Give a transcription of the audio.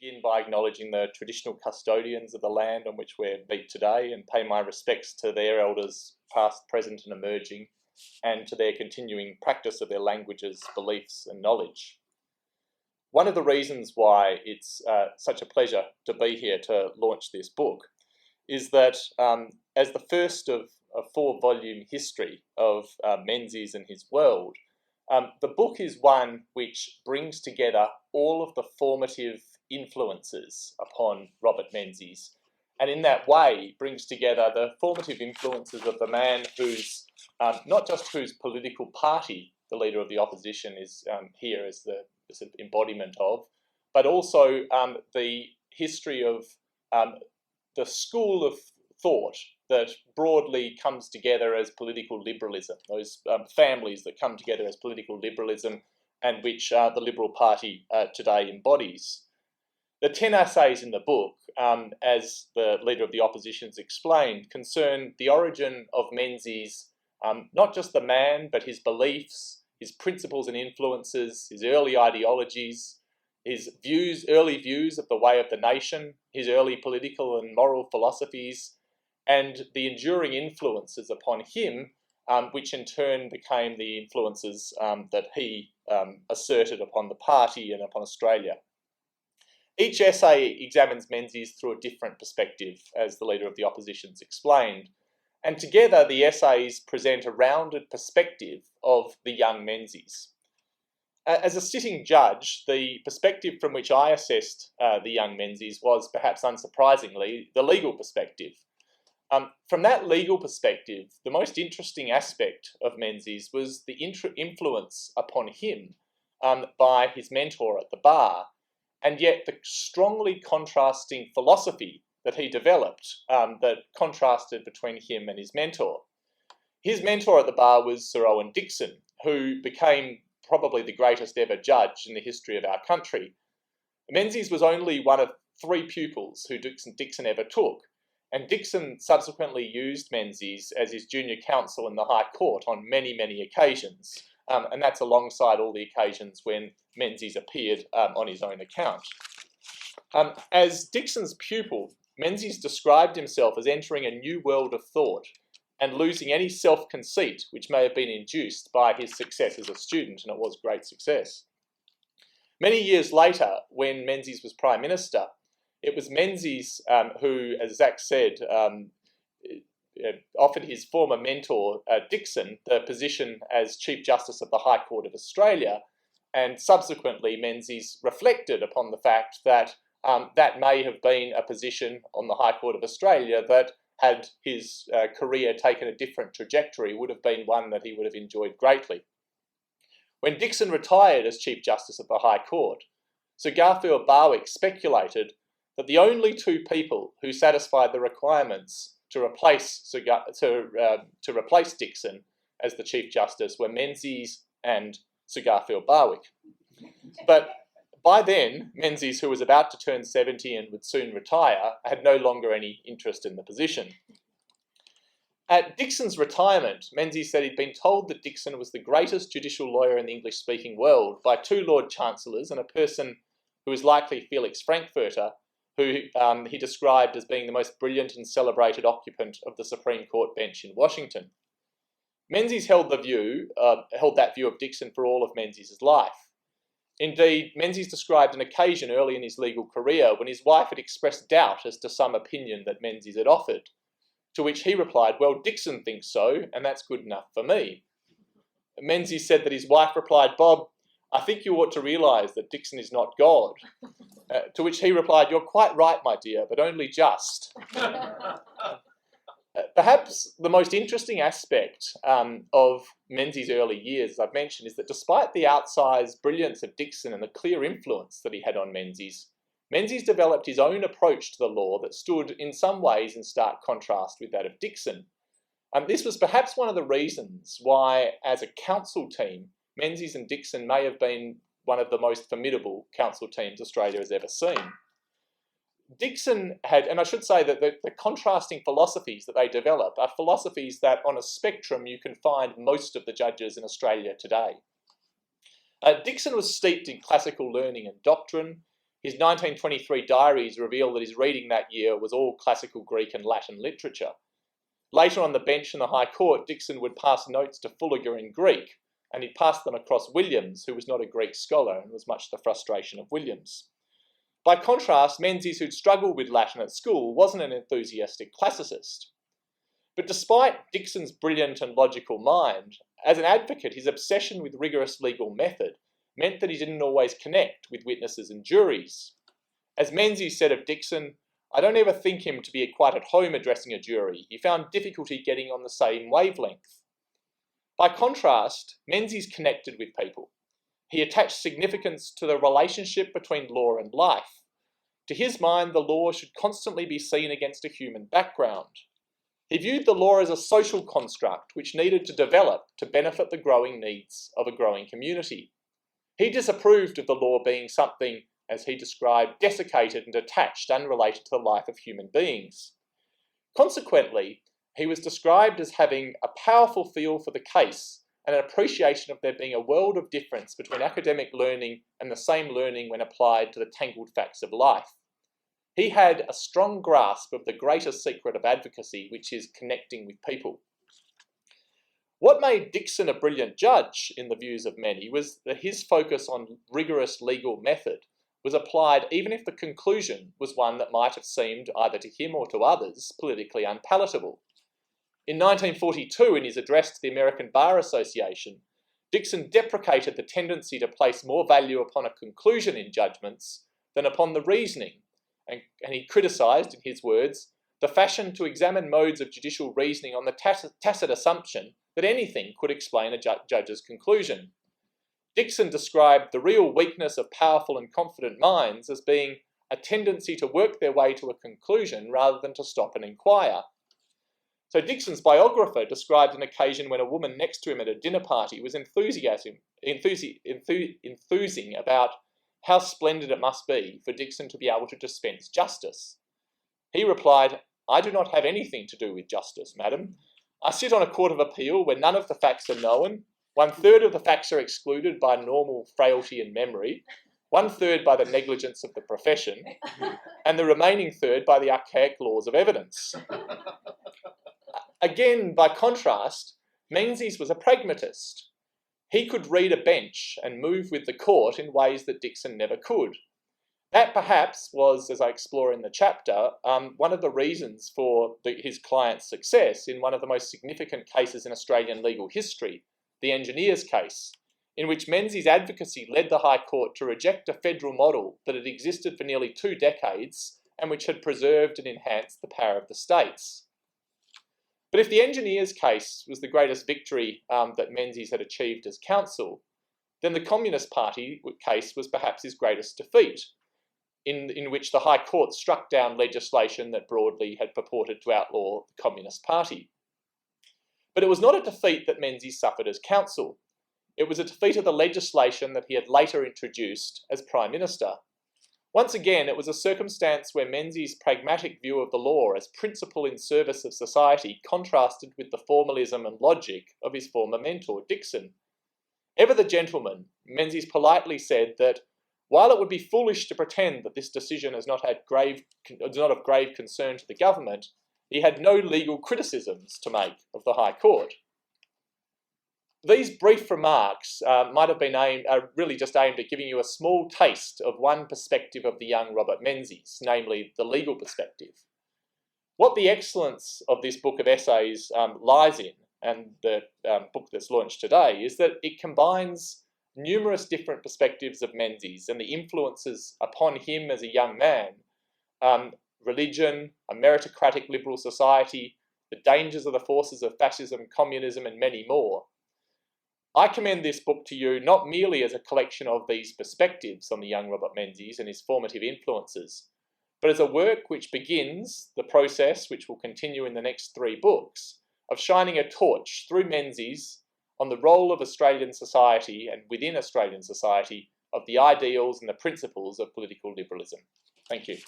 begin by acknowledging the traditional custodians of the land on which we meet today and pay my respects to their elders, past, present and emerging, and to their continuing practice of their languages, beliefs and knowledge. One of the reasons why it's such a pleasure to be here to launch this book is that as the first of a 4-volume history of Menzies and his world, the book is one which brings together all of the formative influences upon Robert Menzies, and in that way brings together the formative influences of the man whose, not just whose political party the Leader of the Opposition is here as the embodiment of, but also the history of the school of thought that broadly comes together as political liberalism, those families that come together as political liberalism and which the Liberal Party today embodies. The 10 essays in the book, as the Leader of the Opposition's explained, concern the origin of Menzies, not just the man, but his beliefs, his principles and influences, his early ideologies, his early views of the way of the nation, his early political and moral philosophies, and the enduring influences upon him, which in turn became the influences that he asserted upon the party and upon Australia. Each essay examines Menzies through a different perspective, as the Leader of the Opposition's explained, and together the essays present a rounded perspective of the young Menzies. As a sitting judge, the perspective from which I assessed the young Menzies was, perhaps unsurprisingly, the legal perspective. From that legal perspective, the most interesting aspect of Menzies was the influence upon him by his mentor at the bar, and yet the strongly contrasting philosophy that he developed that contrasted between him and his mentor. His mentor at the bar was Sir Owen Dixon, who became probably the greatest ever judge in the history of our country. Menzies was only one of 3 pupils who Dixon ever took, and Dixon subsequently used Menzies as his junior counsel in the High Court on many, many occasions, and that's alongside all the occasions when Menzies appeared on his own account. As Dixon's pupil, Menzies described himself as entering a new world of thought and losing any self-conceit which may have been induced by his success as a student, and it was great success. Many years later, when Menzies was Prime Minister, it was Menzies who, as Zach said, offered his former mentor, Dixon, the position as Chief Justice of the High Court of Australia, and subsequently Menzies reflected upon the fact that that may have been a position on the High Court of Australia that, had his career taken a different trajectory, would have been one that he would have enjoyed greatly. When Dixon retired as Chief Justice of the High Court, Sir Garfield Barwick speculated that the only 2 people who satisfied the requirements to replace Dixon as the Chief Justice were Menzies and Sir Garfield Barwick. But by then, Menzies, who was about to turn 70 and would soon retire, had no longer any interest in the position. At Dixon's retirement, Menzies said he'd been told that Dixon was the greatest judicial lawyer in the English-speaking world by 2 Lord Chancellors and a person who was likely Felix Frankfurter, who he described as being the most brilliant and celebrated occupant of the Supreme Court bench in Washington. Menzies held that view of Dixon for all of Menzies' life. Indeed, Menzies described an occasion early in his legal career when his wife had expressed doubt as to some opinion that Menzies had offered, to which he replied, "Well, Dixon thinks so, and that's good enough for me." Menzies said that his wife replied, "Bob, I think you ought to realise that Dixon is not God." To which he replied, "You're quite right, my dear, but only just." Perhaps the most interesting aspect of Menzies' early years, as I've mentioned, is that despite the outsized brilliance of Dixon and the clear influence that he had on Menzies, Menzies developed his own approach to the law that stood in some ways in stark contrast with that of Dixon. This was perhaps one of the reasons why, as a council team, Menzies and Dixon may have been one of the most formidable council teams Australia has ever seen. Dixon had, and I should say that the contrasting philosophies that they develop are philosophies that on a spectrum you can find most of the judges in Australia today. Dixon was steeped in classical learning and doctrine. His 1923 diaries reveal that his reading that year was all classical Greek and Latin literature. Later on the bench in the High Court, Dixon would pass notes to Fulliger in Greek, and he'd pass them across Williams, who was not a Greek scholar and was much the frustration of Williams. By contrast, Menzies, who'd struggled with Latin at school, wasn't an enthusiastic classicist. But despite Dixon's brilliant and logical mind, as an advocate, his obsession with rigorous legal method meant that he didn't always connect with witnesses and juries. As Menzies said of Dixon, "I don't ever think him to be quite at home addressing a jury. He found difficulty getting on the same wavelength." By contrast, Menzies connected with people. He attached significance to the relationship between law and life. To his mind, the law should constantly be seen against a human background. He viewed the law as a social construct which needed to develop to benefit the growing needs of a growing community. He disapproved of the law being something, as he described, desiccated and detached, unrelated to the life of human beings. Consequently, he was described as having a powerful feel for the case and an appreciation of there being a world of difference between academic learning and the same learning when applied to the tangled facts of life. He had a strong grasp of the greatest secret of advocacy, which is connecting with people. What made Dixon a brilliant judge, in the views of many, was that his focus on rigorous legal method was applied even if the conclusion was one that might have seemed, either to him or to others, politically unpalatable. In 1942, in his address to the American Bar Association, Dixon deprecated the tendency to place more value upon a conclusion in judgments than upon the reasoning, and he criticised, in his words, the fashion to examine modes of judicial reasoning on the tacit assumption that anything could explain a judge's conclusion. Dixon described the real weakness of powerful and confident minds as being a tendency to work their way to a conclusion rather than to stop and inquire. So Dixon's biographer described an occasion when a woman next to him at a dinner party was enthusing about how splendid it must be for Dixon to be able to dispense justice. He replied, "I do not have anything to do with justice, madam. I sit on a court of appeal where none of the facts are known. 1/3 of the facts are excluded by normal frailty and memory, 1/3 by the negligence of the profession, and the remaining third by the archaic laws of evidence." Again, by contrast, Menzies was a pragmatist. He could read a bench and move with the court in ways that Dixon never could. That perhaps was, as I explore in the chapter, one of the reasons for his client's success in one of the most significant cases in Australian legal history, the Engineers case, in which Menzies' advocacy led the High Court to reject a federal model that had existed for nearly 2 decades and which had preserved and enhanced the power of the states. But if the Engineers case was the greatest victory that Menzies had achieved as counsel, then the Communist Party case was perhaps his greatest defeat, in which the High Court struck down legislation that broadly had purported to outlaw the Communist Party. But it was not a defeat that Menzies suffered as counsel. It was a defeat of the legislation that he had later introduced as Prime Minister. Once again, it was a circumstance where Menzies' pragmatic view of the law as principle in service of society contrasted with the formalism and logic of his former mentor, Dixon. Ever the gentleman, Menzies politely said that while it would be foolish to pretend that this decision is not of grave concern to the government, he had no legal criticisms to make of the High Court. These brief remarks might have been really just aimed at giving you a small taste of one perspective of the young Robert Menzies, namely the legal perspective. What the excellence of this book of essays lies in, and the book that's launched today, is that it combines numerous different perspectives of Menzies and the influences upon him as a young man, religion, a meritocratic liberal society, the dangers of the forces of fascism, communism, and many more. I commend this book to you not merely as a collection of these perspectives on the young Robert Menzies and his formative influences, but as a work which begins the process, which will continue in the next 3 books, of shining a torch through Menzies on the role of Australian society and within Australian society of the ideals and the principles of political liberalism. Thank you.